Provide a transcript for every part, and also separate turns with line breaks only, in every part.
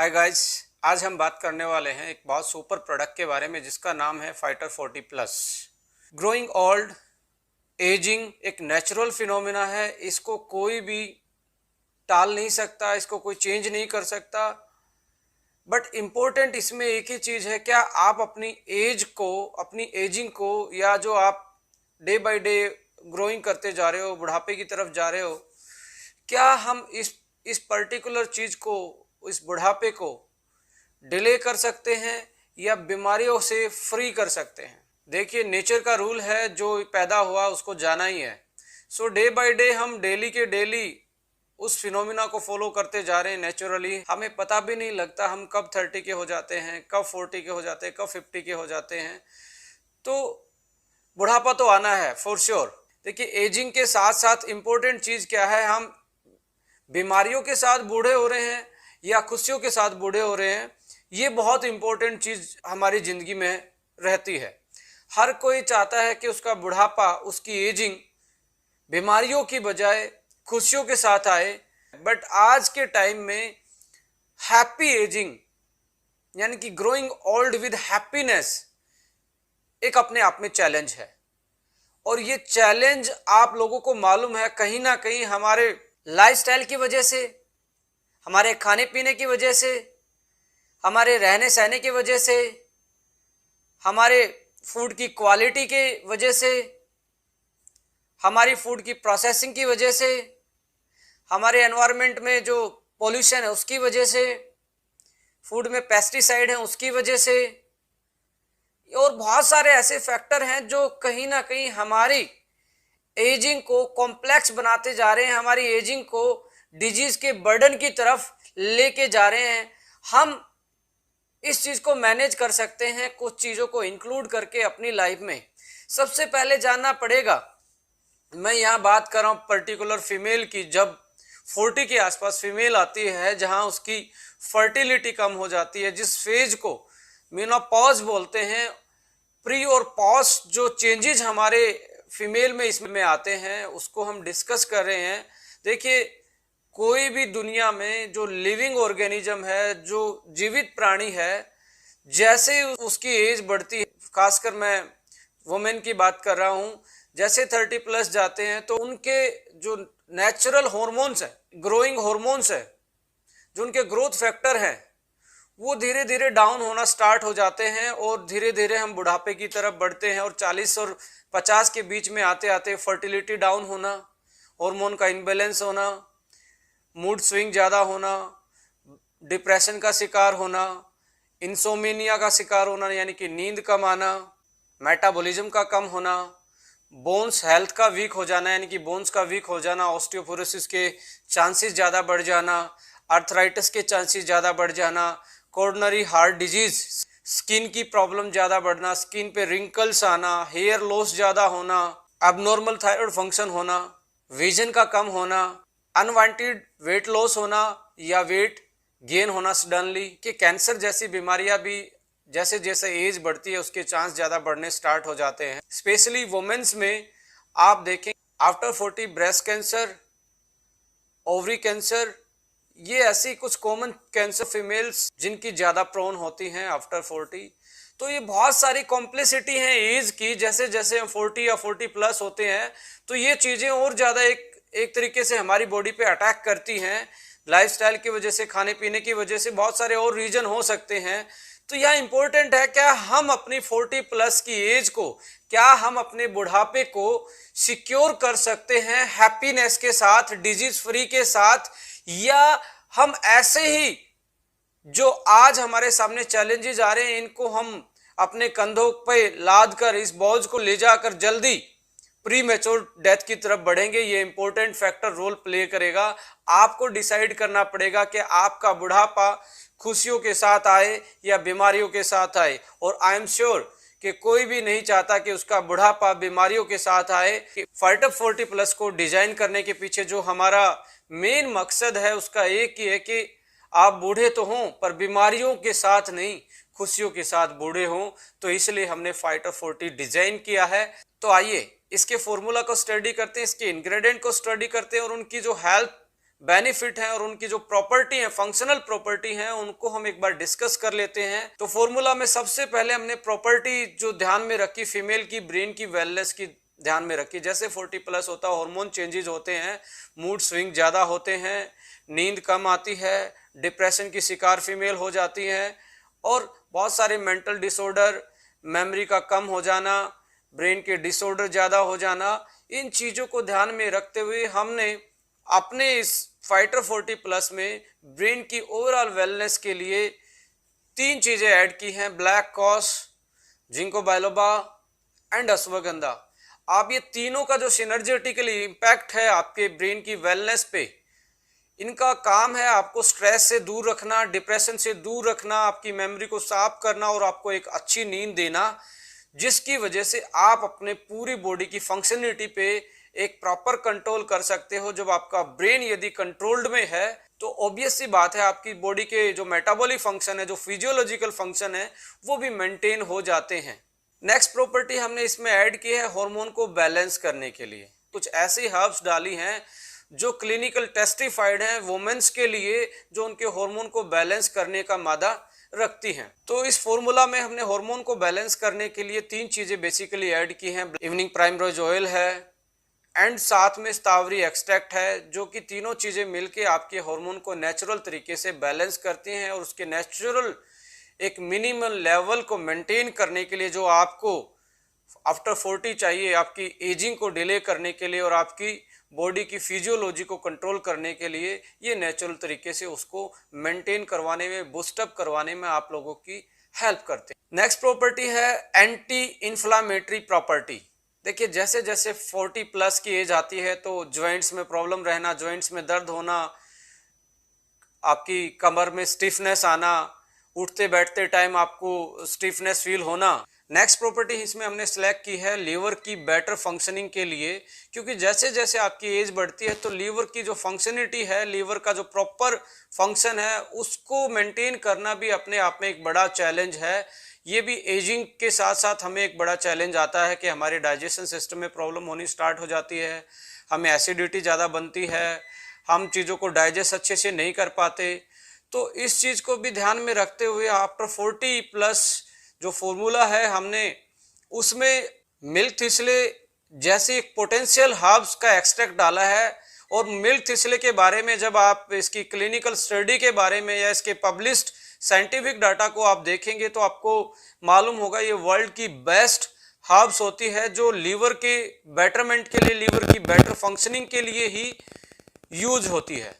Hi guys, आज हम बात करने वाले हैं एक बहुत सुपर प्रोडक्ट के बारे में जिसका नाम है fighter 40 plus. Growing old, ageing एक नेचुरल फिनोमिना है। इसको कोई भी टाल नहीं सकता, इसको कोई चेंज नहीं कर सकता। बट इम्पोर्टेंट इसमें एक ही चीज़ है, क्या आप अपनी एज को, अपनी एजिंग को, या जो आप डे बाय डे ग्रोइंग करते जा रहे हो, बुढ़ापे की तरफ जा रहे हो, क्या हम इस पर्टिकुलर चीज़ को, इस बुढ़ापे को डिले कर सकते हैं या बीमारियों से फ्री कर सकते हैं। देखिए, नेचर का रूल है, जो पैदा हुआ उसको जाना ही है। सो डे बाय डे हम डेली के डेली उस फिनोमिना को फॉलो करते जा रहे हैं नेचुरली। हमें पता भी नहीं लगता हम कब 30 के हो जाते हैं, कब 40 के हो जाते हैं, कब 50 के हो जाते हैं। तो बुढ़ापा तो आना है फॉर श्योर। देखिए, एजिंग के साथ साथ इम्पोर्टेंट चीज़ क्या है, हम बीमारियों के साथ बूढ़े हो रहे हैं या खुशियों के साथ बूढ़े हो रहे हैं। ये बहुत इंपॉर्टेंट चीज़ हमारी ज़िंदगी में रहती है। हर कोई चाहता है कि उसका बुढ़ापा, उसकी एजिंग बीमारियों की बजाय खुशियों के साथ आए। बट आज के टाइम में हैप्पी एजिंग, यानी कि ग्रोइंग ओल्ड विद हैप्पीनेस, एक अपने आप में चैलेंज है। और ये चैलेंज आप लोगों को मालूम है, कहीं ना कहीं हमारे लाइफस्टाइल की वजह से, हमारे खाने पीने की वजह से, हमारे रहने सहने की वजह से, हमारे फूड की क्वालिटी के वजह से, हमारी फूड की प्रोसेसिंग की वजह से, हमारे एनवायरनमेंट में जो पोल्यूशन है उसकी वजह से, फूड में पेस्टिसाइड है उसकी वजह से, और बहुत सारे ऐसे फैक्टर हैं जो कहीं ना कहीं हमारी एजिंग को कॉम्प्लेक्स बनाते जा रहे हैं, हमारी एजिंग को डिजीज के बर्डन की तरफ लेके जा रहे हैं। हम इस चीज को मैनेज कर सकते हैं कुछ चीजों को इंक्लूड करके अपनी लाइफ में। सबसे पहले जानना पड़ेगा, मैं यहाँ बात कर रहा हूँ पर्टिकुलर फीमेल की। जब 40 के आसपास फीमेल आती है, जहाँ उसकी फर्टिलिटी कम हो जाती है, जिस फेज को मेनोपॉज बोलते हैं, प्री और पोस्ट जो चेंजेस हमारे फीमेल में इसमें आते हैं, उसको हम डिस्कस कर रहे हैं। देखिए, कोई भी दुनिया में जो लिविंग ऑर्गेनिज्म है, जो जीवित प्राणी है, जैसे उसकी एज बढ़ती है, खासकर मैं वुमेन की बात कर रहा हूँ, जैसे 30 प्लस जाते हैं तो उनके जो नेचुरल हॉर्मोन्स है, ग्रोइंग हॉर्मोन्स है, जो उनके ग्रोथ फैक्टर हैं, वो धीरे धीरे डाउन होना स्टार्ट हो जाते हैं और धीरे धीरे हम बुढ़ापे की तरफ बढ़ते हैं। और 40 और 50 के बीच में आते आते फर्टिलिटी डाउन होना, हार्मोन का इनबैलेंस होना, मूड स्विंग ज़्यादा होना, डिप्रेशन का शिकार होना, इंसोमेनिया का शिकार होना, यानी कि नींद कम आना, मेटाबॉलिज्म का कम होना, बोन्स हेल्थ का वीक हो जाना, यानी कि बोन्स का वीक हो जाना, ऑस्टियोपोरोसिस के चांसेस ज़्यादा बढ़ जाना, आर्थराइटिस के चांसेस ज़्यादा बढ़ जाना, कोरोनरी हार्ट डिजीज, स्किन की प्रॉब्लम ज़्यादा बढ़ना, स्किन पे रिंकल्स आना, हेयर लॉस ज़्यादा होना, अबनॉर्मल थायराइड फंक्शन होना, विजन का कम होना, अनवांटेड वेट लॉस होना या वेट गेन होना सडनली, कि कैंसर जैसी बीमारियां भी जैसे जैसे एज बढ़ती है उसके चांस ज़्यादा बढ़ने स्टार्ट हो जाते हैं। स्पेशली वुमेन्स में आप देखें, after 40 breast cancer, ovary cancer, ये ऐसी कुछ कॉमन कैंसर फीमेल्स जिनकी ज़्यादा प्रोन होती हैं आफ्टर 40। तो ये बहुत सारी कॉम्प्लेक्सिटी है एज की। जैसे जैसे हम 40 या 40 प्लस होते हैं तो ये चीज़ें और ज़्यादा एक तरीके से हमारी बॉडी पे अटैक करती हैं, लाइफस्टाइल की वजह से, खाने पीने की वजह से, बहुत सारे और रीजन हो सकते हैं। तो यह इंपॉर्टेंट है, क्या हम अपनी 40 प्लस की एज को, क्या हम अपने बुढ़ापे को सिक्योर कर सकते हैं हैप्पीनेस के साथ, डिजीज फ्री के साथ, या हम ऐसे ही जो आज हमारे सामने चैलेंजेस आ रहे हैं इनको हम अपने कंधों पे लाद कर, इस बोझ को ले जाकर जल्दी प्री मैच्योर डेथ की तरफ बढ़ेंगे। ये इंपॉर्टेंट फैक्टर रोल प्ले करेगा। आपको डिसाइड करना पड़ेगा कि आपका बुढ़ापा खुशियों के साथ आए या बीमारियों के साथ आए। और आई एम श्योर कि कोई भी नहीं चाहता कि उसका बुढ़ापा बीमारियों के साथ आए। फाइटर 40 प्लस को डिजाइन करने के पीछे जो हमारा मेन मकसद है उसका एक ही है कि आप बूढ़े तो हों पर बीमारियों के साथ नहीं, खुशियों के साथ बूढ़े हों। तो इसलिए हमने फाइटर 40 डिजाइन किया है। तो आइए इसके फॉर्मूला को स्टडी करते हैं, इसके इंग्रेडिएंट को स्टडी करते हैं और उनकी जो हेल्थ बेनिफिट हैं और उनकी जो प्रॉपर्टी है, फंक्शनल प्रॉपर्टी हैं, उनको हम एक बार डिस्कस कर लेते हैं। तो फॉर्मूला में सबसे पहले हमने प्रॉपर्टी जो ध्यान में रखी, फीमेल की ब्रेन की वेलनेस की ध्यान में रखी। जैसे 40+ होता है, हार्मोन चेंजेस होते हैं, मूड स्विंग ज़्यादा होते हैं, नींद कम आती है, डिप्रेशन की शिकार फीमेल हो जाती हैं, और बहुत सारे मेंटल डिसऑर्डर, मेमोरी का कम हो जाना, ब्रेन के डिसऑर्डर ज़्यादा हो जाना, इन चीज़ों को ध्यान में रखते हुए हमने अपने इस फाइटर 40+ में ब्रेन की ओवरऑल वेलनेस के लिए 3 चीज़ें ऐड की हैं, black cohosh, ginkgo biloba and ashwagandha. आप ये तीनों का जो सिनर्जेटिकली इम्पैक्ट है आपके ब्रेन की वेलनेस पे, इनका काम है आपको स्ट्रेस से दूर रखना, डिप्रेशन से दूर रखना, आपकी मेमोरी को साफ करना और आपको एक अच्छी नींद देना, जिसकी वजह से आप अपने पूरी बॉडी की फंक्शनलिटी पे एक प्रॉपर कंट्रोल कर सकते हो। जब आपका ब्रेन यदि कंट्रोल्ड में है तो ऑब्वियस सी बात है आपकी बॉडी के जो मेटाबॉलिक फंक्शन है, जो फिजियोलॉजिकल फंक्शन है, वो भी मेंटेन हो जाते हैं। नेक्स्ट प्रॉपर्टी हमने इसमें ऐड की है हार्मोन को बैलेंस करने के लिए। कुछ ऐसी हर्ब्स डाली हैं जो क्लिनिकल टेस्टिफाइड हैं वुमेन्स के लिए, जो उनके हार्मोन को बैलेंस करने का मादा रखती हैं। तो इस फॉर्मूला में हमने हार्मोन को बैलेंस करने के लिए 3 चीज़ें बेसिकली ऐड की हैं। इवनिंग प्राइमरोज ऑयल है एंड साथ में स्ट्रॉबेरी एक्सट्रैक्ट है, जो कि तीनों चीज़ें मिलके आपके हार्मोन को नेचुरल तरीके से बैलेंस करती हैं और उसके नेचुरल एक मिनिमल लेवल को मेंटेन करने के लिए, जो आपको आफ्टर 40 चाहिए, आपकी एजिंग को डिले करने के लिए और आपकी बॉडी की फिजियोलॉजी को कंट्रोल करने के लिए, ये नेचुरल तरीके से उसको मेंटेन करवाने में, बूस्टअप करवाने में आप लोगों की हेल्प करते हैं। नेक्स्ट प्रॉपर्टी है एंटी इन्फ्लामेटरी प्रॉपर्टी। देखिए, जैसे जैसे 40+ की एज आती है तो जॉइंट्स में प्रॉब्लम रहना, जॉइंट्स में दर्द होना, आपकी कमर में स्टिफनेस आना, उठते बैठते टाइम आपको स्टिफनेस फील होना। नेक्स्ट प्रॉपर्टी इसमें हमने सेलेक्ट की है लीवर की बेटर फंक्शनिंग के लिए, क्योंकि जैसे जैसे आपकी एज बढ़ती है तो लीवर की जो फंक्शनिटी है, लीवर का जो प्रॉपर फंक्शन है, उसको मेंटेन करना भी अपने आप में एक बड़ा चैलेंज है। ये भी एजिंग के साथ साथ हमें एक बड़ा चैलेंज आता है कि हमारे डाइजेशन सिस्टम में प्रॉब्लम होनी स्टार्ट हो जाती है, हमें एसिडिटी ज़्यादा बनती है, हम चीज़ों को डाइजेस्ट अच्छे से नहीं कर पाते। तो इस चीज़ को भी ध्यान में रखते हुए आफ्टर 40+ जो फॉर्मूला है, हमने उसमें मिल्क थिसले जैसी एक पोटेंशियल हर्ब्स का एक्सट्रैक्ट डाला है। और मिल्क थिसले के बारे में जब आप इसकी क्लिनिकल स्टडी के बारे में या इसके पब्लिश्ड साइंटिफिक डाटा को आप देखेंगे तो आपको मालूम होगा ये वर्ल्ड की बेस्ट हर्ब्स होती है, जो लीवर के बेटरमेंट के लिए, लीवर की बेटर फंक्शनिंग के लिए ही यूज होती है।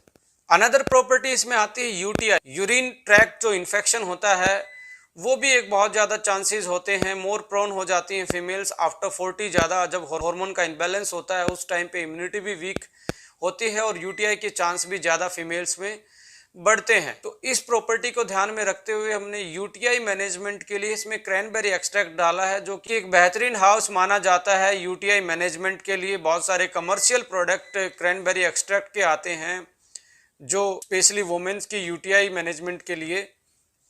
अनदर प्रॉपर्टी इसमें आती है यूटीआई, यूरिन ट्रैक्ट जो इन्फेक्शन होता है, वो भी एक बहुत ज़्यादा चांसेस होते हैं, मोर प्रोन हो जाती हैं फीमेल्स आफ्टर 40। ज़्यादा जब हार्मोन का इम्बैलेंस होता है उस टाइम पे इम्यूनिटी भी वीक होती है और यूटीआई के चांस भी ज़्यादा फीमेल्स में बढ़ते हैं। तो इस प्रॉपर्टी को ध्यान में रखते हुए हमने यूटीआई मैनेजमेंट के लिए इसमें क्रैनबेरी एक्सट्रैक्ट डाला है, जो कि एक बेहतरीन हाउस माना जाता है यूटीआई मैनेजमेंट के लिए। बहुत सारे कमर्शियल प्रोडक्ट क्रैनबेरी एक्सट्रैक्ट के आते हैं जो स्पेशली वुमेन्स की यूटीआई मैनेजमेंट के लिए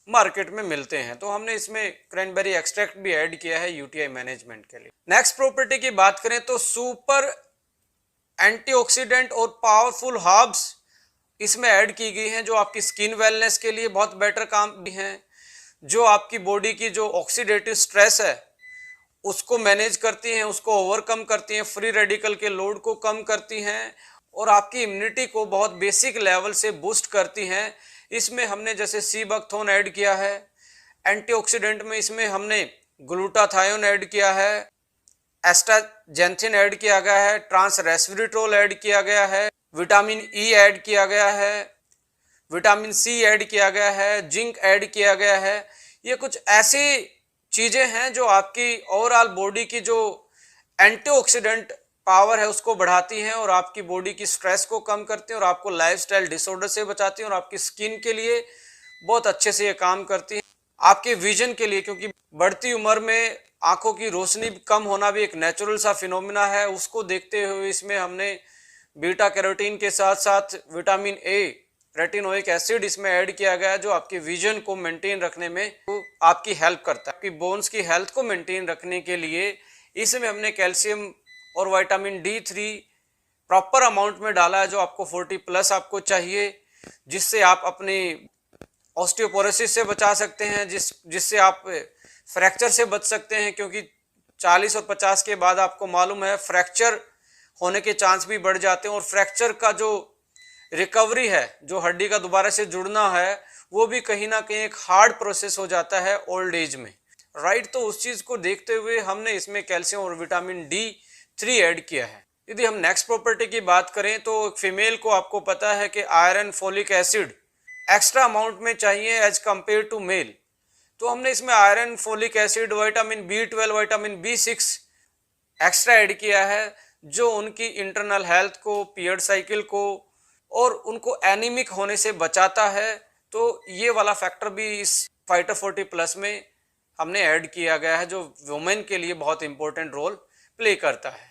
मार्केट में मिलते हैं, तो हमने इसमें क्रैनबेरी एक्सट्रैक्ट भी ऐड किया है यूटीआई मैनेजमेंट के लिए। नेक्स्ट प्रॉपर्टी की बात करें तो सुपर एंटीऑक्सीडेंट और पावरफुल हर्ब्स इसमें ऐड की गई हैं, जो आपकी स्किन वेलनेस के लिए बहुत बेटर काम भी हैं, जो आपकी बॉडी की जो ऑक्सीडेटिव स्ट्रेस है उसको मैनेज करती हैं, उसको ओवरकम करती हैं, फ्री रेडिकल के लोड को कम करती हैं और आपकी इम्यूनिटी को बहुत बेसिक लेवल से बूस्ट करती हैं। इसमें हमने जैसे सी बकथोन ऐड किया है, एंटीऑक्सीडेंट में इसमें हमने ग्लूटाथायोन ऐड किया है, एस्टाजेंथिन ऐड किया गया है, ट्रांस रेस्वेरेट्रोल ऐड किया गया है, विटामिन ई ऐड किया गया है, विटामिन सी ऐड किया गया है, जिंक ऐड किया गया है। ये कुछ ऐसी चीज़ें हैं जो आपकी ओवरऑल बॉडी की जो एंटीऑक्सीडेंट पावर है उसको बढ़ाती हैं और आपकी बॉडी की स्ट्रेस को कम करती हैं और आपको लाइफस्टाइल डिसऑर्डर से बचाती हैं और आपकी स्किन के लिए बहुत अच्छे से ये काम करती हैं। आपके विजन के लिए, क्योंकि बढ़ती उम्र में आंखों की रोशनी कम होना भी एक नेचुरल सा फिनोमिना है, उसको देखते हुए इसमें हमने बीटा कैरोटीन के साथ साथ विटामिन ए, रेटिनोइक एसिड इसमें ऐड किया गया है, जो आपके विजन को मेंटेन रखने में आपकी हेल्प करता है। आपकी बोन्स की हेल्थ को मेंटेन रखने के लिए इसमें हमने कैल्शियम और विटामिन D3 प्रॉपर अमाउंट में डाला है जो आपको 40 प्लस आपको चाहिए, जिससे आप अपनी ऑस्टियोपोरोसिस से बचा सकते हैं, जिससे आप फ्रैक्चर से बच सकते हैं, क्योंकि 40 और 50 के बाद आपको मालूम है फ्रैक्चर होने के चांस भी बढ़ जाते हैं, और फ्रैक्चर का जो रिकवरी है, जो हड्डी का दोबारा से जुड़ना है, वो भी कहीं ना कहीं एक हार्ड प्रोसेस हो जाता है ओल्ड एज में, राइट। तो उस चीज को देखते हुए हमने इसमें कैल्शियम और विटामिन D3 ऐड किया है। यदि हम नेक्स्ट प्रॉपर्टी की बात करें तो फीमेल को आपको पता है कि iron, folic acid extra amount में चाहिए एज कंपेयर टू मेल, तो हमने इसमें iron, folic acid, vitamin B12, vitamin B6 extra add किया है, जो उनकी इंटरनल हेल्थ को, पीरियड साइकिल को और उनको एनीमिक होने से बचाता है। तो ये वाला फैक्टर भी इस फाइटर 40 प्लस में हमने ऐड किया गया है, जो वुमेन के लिए बहुत इंपॉर्टेंट रोल प्ले करता है।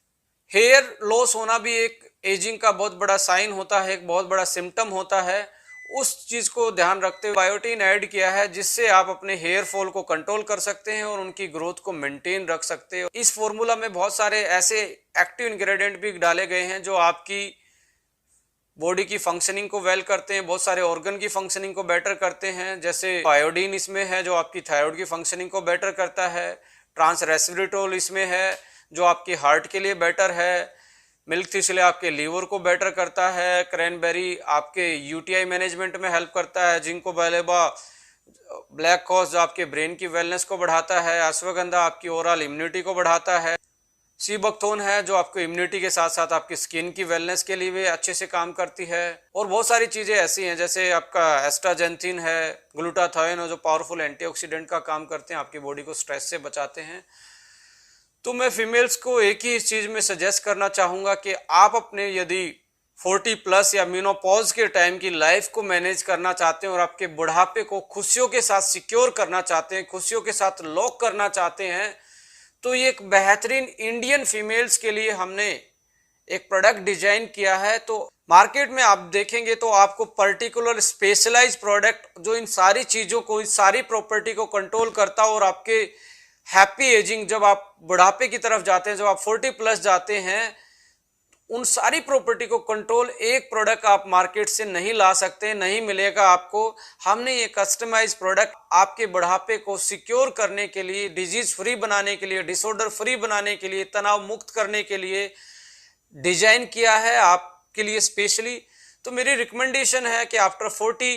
हेयर लॉस होना भी एक एजिंग का बहुत बड़ा साइन होता है, एक बहुत बड़ा सिम्टम होता है। उस चीज को ध्यान रखते हुए बायोटीन ऐड किया है, जिससे आप अपने हेयर फॉल को कंट्रोल कर सकते हैं और उनकी ग्रोथ को मेंटेन रख सकते हैं। इस फॉर्मूला में बहुत सारे ऐसे एक्टिव इंग्रेडिएंट भी डाले गए हैं जो आपकी बॉडी की फंक्शनिंग को वेल करते हैं, बहुत सारे ऑर्गन की फंक्शनिंग को बेटर करते हैं, जैसे आयोडीन इसमें है जो आपकी थायराइड की फंक्शनिंग को बेटर करता है, ट्रांस रेस्वेरेट्रोल इसमें है जो आपकी हार्ट के लिए बेटर है, मिल्क थिसले आपके लीवर को बेटर करता है, क्रैनबेरी आपके यूटीआई मैनेजमेंट में हेल्प करता है, जिंको बायलोबा ब्लैक कॉज आपके ब्रेन की वेलनेस को बढ़ाता है, अश्वगंधा आपकी ओवरऑल इम्यूनिटी को बढ़ाता है, सी बकथोर्न है जो आपको इम्यूनिटी के साथ साथ आपकी स्किन की वेलनेस के लिए भी अच्छे से काम करती है, और बहुत सारी चीज़ें ऐसी हैं जैसे आपका एस्ट्राजेंथिन है, ग्लूटाथायोन है जो पावरफुल एंटीऑक्सीडेंट का काम करते हैं, आपकी बॉडी को स्ट्रेस से बचाते हैं। तो मैं फीमेल्स को एक ही इस चीज़ में सजेस्ट करना चाहूँगा कि आप अपने यदि 40 प्लस या मेनोपॉज के टाइम की लाइफ को मैनेज करना चाहते हैं और आपके बुढ़ापे को खुशियों के साथ सिक्योर करना चाहते हैं, खुशियों के साथ लॉक करना चाहते हैं, तो ये एक बेहतरीन इंडियन फीमेल्स के लिए हमने एक प्रोडक्ट डिजाइन किया है। तो मार्केट में आप देखेंगे तो आपको पर्टिकुलर स्पेशलाइज प्रोडक्ट जो इन सारी चीज़ों को, इस सारी प्रॉपर्टी को कंट्रोल करता हो और आपके हैप्पी एजिंग, जब आप बुढ़ापे की तरफ जाते हैं, जब आप 40 प्लस जाते हैं, उन सारी प्रॉपर्टी को कंट्रोल एक प्रोडक्ट आप मार्केट से नहीं ला सकते, नहीं मिलेगा आपको। हमने ये कस्टमाइज प्रोडक्ट आपके बुढ़ापे को सिक्योर करने के लिए, डिजीज फ्री बनाने के लिए, डिसऑर्डर फ्री बनाने के लिए, तनाव मुक्त करने के लिए डिजाइन किया है आपके लिए स्पेशली। तो मेरी रिकमेंडेशन है कि आफ्टर 40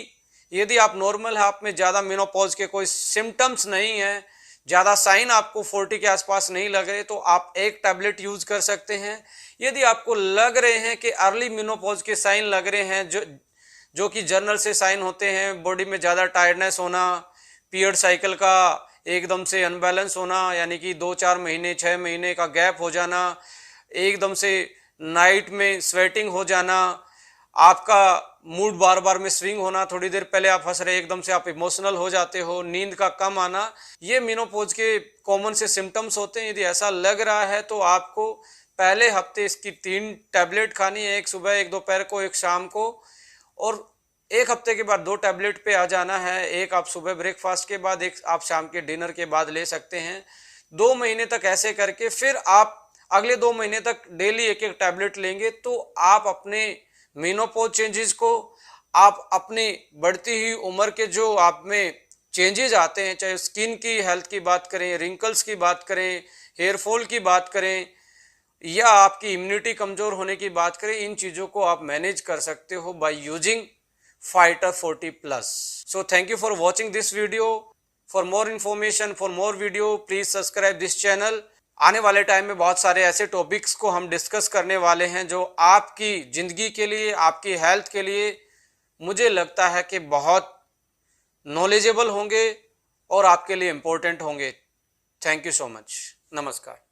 यदि आप नॉर्मल है, आप में ज़्यादा मेनोपॉज के कोई सिम्टम्स नहीं है, ज़्यादा साइन आपको 40 के आसपास नहीं लग रहे, तो आप एक टैबलेट यूज़ कर सकते हैं। यदि आपको लग रहे हैं कि अर्ली मेनोपॉज के साइन लग रहे हैं, जो कि जर्नल से साइन होते हैं, बॉडी में ज़्यादा टायर्डनेस होना, पीरियड साइकिल का एकदम से अनबैलेंस होना, यानी कि 2-4 महीने 6 महीने का गैप हो जाना, एकदम से नाइट में स्वेटिंग हो जाना, आपका मूड बार बार में स्विंग होना, थोड़ी देर पहले आप हंस रहे एकदम से आप इमोशनल हो जाते हो, नींद का कम आना, ये मेनोपॉज के कॉमन से सिम्टम्स होते हैं। यदि ऐसा लग रहा है तो आपको पहले हफ्ते इसकी 3 टैबलेट खानी है, एक सुबह, एक दोपहर को, एक शाम को, और एक हफ्ते के बाद 2 टैबलेट पे आ जाना है, एक आप सुबह ब्रेकफास्ट के बाद, एक आप शाम के डिनर के बाद ले सकते हैं। 2 महीने तक ऐसे करके फिर आप अगले 2 महीने तक डेली एक एक टैबलेट लेंगे, तो आप अपने मेनोपॉज चेंजेस को, आप अपनी बढ़ती हुई उम्र के जो आप में चेंजेस आते हैं, चाहे स्किन की हेल्थ की बात करें, रिंकल्स की बात करें, हेयर फॉल की बात करें, या आपकी इम्यूनिटी कमजोर होने की बात करें, इन चीज़ों को आप मैनेज कर सकते हो by using fighter 40 plus. So thank you for watching this video. For more information, for more video, please subscribe this channel. आने वाले टाइम में बहुत सारे ऐसे टॉपिक्स को हम डिस्कस करने वाले हैं जो आपकी ज़िंदगी के लिए, आपकी हेल्थ के लिए मुझे लगता है कि बहुत नॉलेजेबल होंगे और आपके लिए इम्पोर्टेंट होंगे। Thank you so much. नमस्कार।